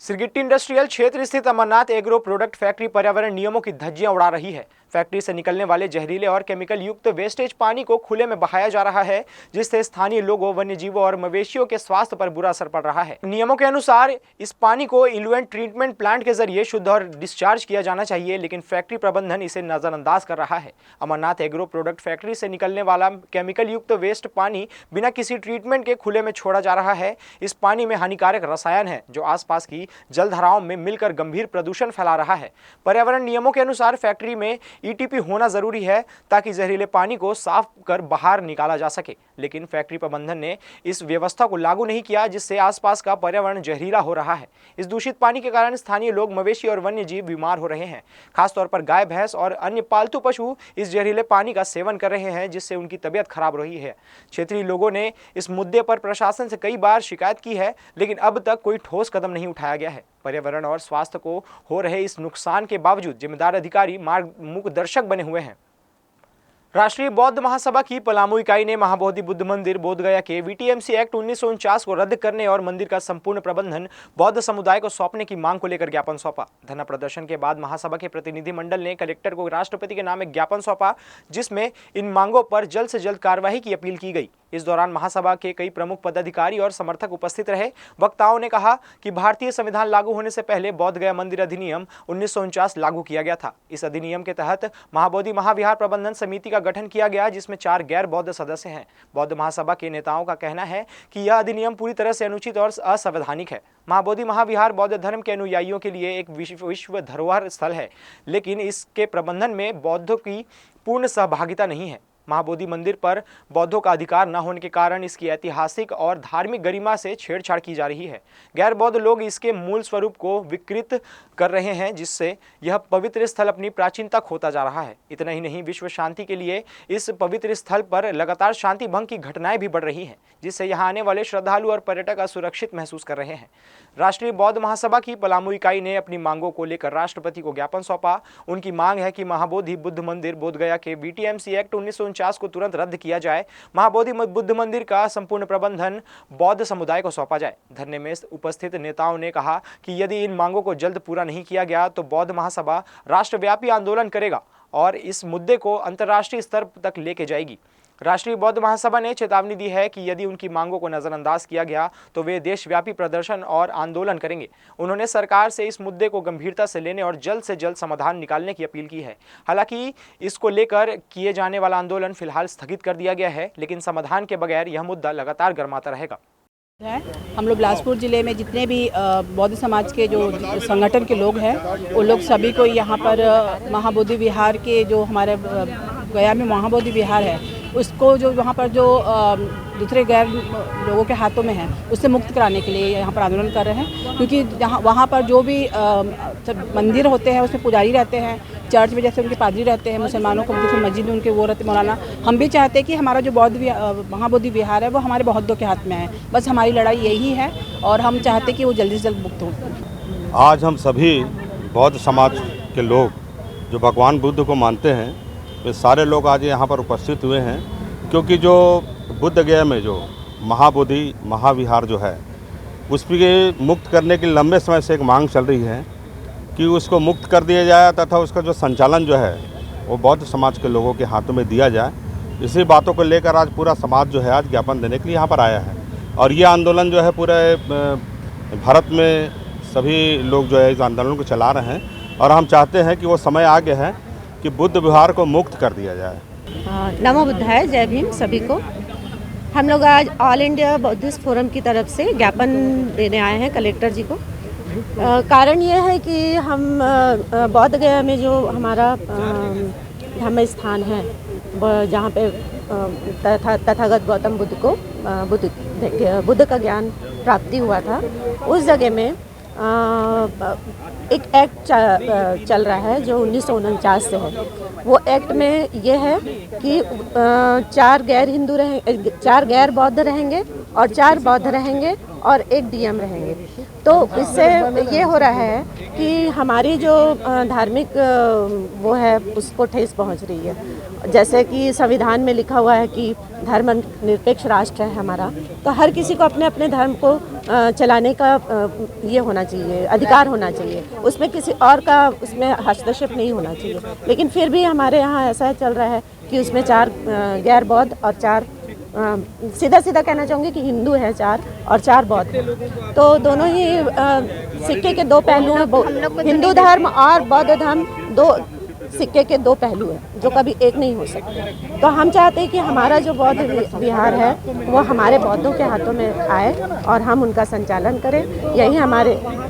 Sirgitti industrial क्षेत्र स्थित Amarnath agro product factory पर्यावरण नियमों की धज्जियां उड़ा रही है। फैक्ट्री से निकलने वाले जहरीले और केमिकल युक्त वेस्टेज पानी को खुले में बहाया जा रहा है, जिससे स्थानीय लोगों, वन्य जीवों और मवेशियों के स्वास्थ्य पर बुरा असर पड़ रहा है। नियमों के अनुसार इस पानी को इल्यूएंट ट्रीटमेंट प्लांट के जरिए शुद्ध और डिस्चार्ज किया जाना चाहिए, लेकिन फैक्ट्री प्रबंधन इसे नजरअंदाज कर रहा है। अमरनाथ एग्रो प्रोडक्ट फैक्ट्री से निकलने वाला केमिकल युक्त वेस्ट पानी बिना किसी ट्रीटमेंट के खुले में छोड़ा जा रहा है। इस पानी में हानिकारक रसायन है जो आसपास की जलधाराओं में मिलकर गंभीर प्रदूषण फैला रहा है। पर्यावरण नियमों के अनुसार फैक्ट्री में ईटीपी होना जरूरी है ताकि जहरीले पानी को साफ कर बाहर निकाला जा सके, लेकिन फैक्ट्री प्रबंधन ने इस व्यवस्था को लागू नहीं किया, जिससे आसपास का पर्यावरण जहरीला हो रहा है। इस दूषित पानी के कारण स्थानीय लोग, मवेशी और वन्य जीव बीमार हो रहे हैं। खासतौर पर गाय, भैंस और अन्य पालतू पशु इस जहरीले पानी का सेवन कर रहे हैं, जिससे उनकी तबीयत खराब हो रही है। क्षेत्रीय लोगों ने इस मुद्दे पर प्रशासन से कई बार शिकायत की है, लेकिन अब तक कोई ठोस कदम नहीं उठाया गया है। पर्यावरण और स्वास्थ्य को हो रहे इस नुकसान के बावजूद जिम्मेदार अधिकारी मार्गदर्शक बने हुए हैं। राष्ट्रीय बौद्ध महासभा की पलामू इकाई ने महाबोधि बुद्ध मंदिर बोधगया के वीटीएमसी एक्ट 1949 को रद्द करने और मंदिर का संपूर्ण प्रबंधन बौद्ध समुदाय को सौंपने की मांग को लेकर ज्ञापन सौंपा। धरना प्रदर्शन के बाद महासभा के प्रतिनिधि मंडल ने कलेक्टर को राष्ट्रपति के नाम एक ज्ञापन सौंपा, जिसमें इन मांगों पर जल्द से जल्द कार्रवाई की अपील की गई। इस दौरान महासभा के कई प्रमुख पदाधिकारी और समर्थक उपस्थित रहे। वक्ताओं ने कहा कि भारतीय संविधान लागू होने से पहले बोधगया मंदिर अधिनियम 1949 लागू किया गया था। इस अधिनियम के तहत महाबोधि महाविहार प्रबंधन समिति का गठन किया गया, जिसमें 4 गैर बौद्ध सदस्य हैं। बौद्ध महासभा के नेताओं का कहना है कि यह अधिनियम पूरी तरह से अनुचित और असंवैधानिक है। महाबोधि महाविहार बौद्ध धर्म के अनुयायियों के लिए एक विश्व धरोहर स्थल है, लेकिन इसके प्रबंधन में बौद्धों की पूर्ण सहभागिता नहीं है। महाबोधि मंदिर पर बौद्धों का अधिकार न होने के कारण इसकी ऐतिहासिक और धार्मिक गरिमा से छेड़छाड़ की जा रही है। गैर बौद्ध लोग इसके मूल स्वरूप को विकृत कर रहे हैं, जिससे यह पवित्र स्थल अपनी प्राचीनता खोता जा रहा है। इतना ही नहीं, विश्व शांति के लिए इस पवित्र स्थल पर लगातार शांति भंग की घटनाएं भी बढ़ रही हैं, जिससे यहाँ आने वाले श्रद्धालु और पर्यटक असुरक्षित महसूस कर रहे हैं। राष्ट्रीय बौद्ध महासभा की पलामू इकाई ने अपनी मांगों को लेकर राष्ट्रपति को ज्ञापन सौंपा। उनकी मांग है कि महाबोधि बुद्ध मंदिर बोधगया के वीटीएमसी एक्ट 1949 को तुरंत रद्द किया जाए। महाबोधि बुद्ध मंदिर का संपूर्ण प्रबंधन बौद्ध समुदाय को सौंपा जाए। धरने में उपस्थित नेताओं ने कहा कि यदि इन मांगों को जल्द पूरा नहीं किया गया तो बौद्ध महासभा राष्ट्रव्यापी आंदोलन करेगा और इस मुद्दे को अंतर्राष्ट्रीय स्तर तक लेके जाएगी। राष्ट्रीय बौद्ध महासभा ने चेतावनी दी है कि यदि उनकी मांगों को नजरअंदाज किया गया तो वे देशव्यापी प्रदर्शन और आंदोलन करेंगे। उन्होंने सरकार से इस मुद्दे को गंभीरता से लेने और जल्द से जल्द समाधान निकालने की अपील की है। हालांकि इसको लेकर किए जाने वाला आंदोलन फिलहाल स्थगित कर दिया गया है, लेकिन समाधान के बगैर यह मुद्दा लगातार गर्माता रहेगा। हम लोग बिलासपुर ज़िले में जितने भी बौद्ध समाज के जो संगठन के लोग हैं, वो लोग सभी को यहाँ पर महाबोधि विहार के जो हमारे गया में महाबोधि विहार है, उसको जो वहाँ पर जो दूसरे गैर लोगों के हाथों में है, उससे मुक्त कराने के लिए यहाँ पर आंदोलन कर रहे हैं। क्योंकि जहाँ वहाँ पर जो भी मंदिर होते हैं उसमें पुजारी रहते हैं, चर्च में जैसे उनके पादरी रहते हैं, मुसलमानों को जैसे मस्जिद में उनके वो रहते मौलाना। हम भी चाहते हैं कि हमारा जो बौद्ध महाबोधि विहार है वो हमारे बौद्धों के हाथ में है। बस हमारी लड़ाई यही है और हम चाहते हैं कि वो जल्दी से जल्द मुक्त हों। आज हम सभी बौद्ध समाज के लोग जो भगवान बुद्ध को मानते हैं, वे सारे लोग आज यहाँ पर उपस्थित हुए हैं, क्योंकि जो बुद्ध गया में जो महाबोधि महाविहार जो है, उसको मुक्त करने की लंबे समय से एक मांग चल रही है कि उसको मुक्त कर दिया जाए तथा उसका जो संचालन जो है वो बौद्ध समाज के लोगों के हाथों में दिया जाए। इसी बातों को लेकर आज पूरा समाज जो है आज ज्ञापन देने के लिए यहाँ पर आया है। और ये आंदोलन जो है पूरे भारत में सभी लोग जो है इस आंदोलन को चला रहे हैं और हम चाहते हैं कि वो समय आ गया है कि बुद्ध विहार को मुक्त कर दिया जाए। नमो बुद्धाय, जय भीम सभी को। हम लोग आज ऑल इंडिया बौद्धिस्ट फोरम की तरफ से ज्ञापन देने आए हैं कलेक्टर जी को। कारण ये है कि हम बौद्ध गया में जो हमारा धर्म स्थान है, जहाँ पे तथागत गौतम बुद्ध को बुद्ध का ज्ञान प्राप्ति हुआ था, उस जगह में एक एक्ट चल रहा है जो 1949 से है। वो एक्ट में ये है कि 4 गैर बौद्ध रहेंगे और 4 बौद्ध रहेंगे और 1 डीएम रहेंगे। तो इससे ये हो रहा है कि हमारी जो धार्मिक वो है उसको ठेस पहुंच रही है। जैसे कि संविधान में लिखा हुआ है कि धर्मनिरपेक्ष राष्ट्र है हमारा, तो हर किसी को अपने अपने धर्म को चलाने का ये होना चाहिए, अधिकार होना चाहिए, उसमें किसी और का उसमें हस्तक्षेप नहीं होना चाहिए। लेकिन फिर भी हमारे यहाँ ऐसा चल रहा है कि उसमें 4 गैर बौद्ध और 4 सीधा सीधा कहना चाहूँगी कि हिंदू है 4 और 4 बौद्ध हैं। तो दोनों ही सिक्के के 2 पहलू हैं। हिंदू धर्म और बौद्ध धर्म 2 सिक्के के 2 पहलू हैं, जो कभी एक नहीं हो सकते। तो हम चाहते हैं कि हमारा जो बौद्ध विहार है वो हमारे बौद्धों के हाथों में आए और हम उनका संचालन करें। यही हमारे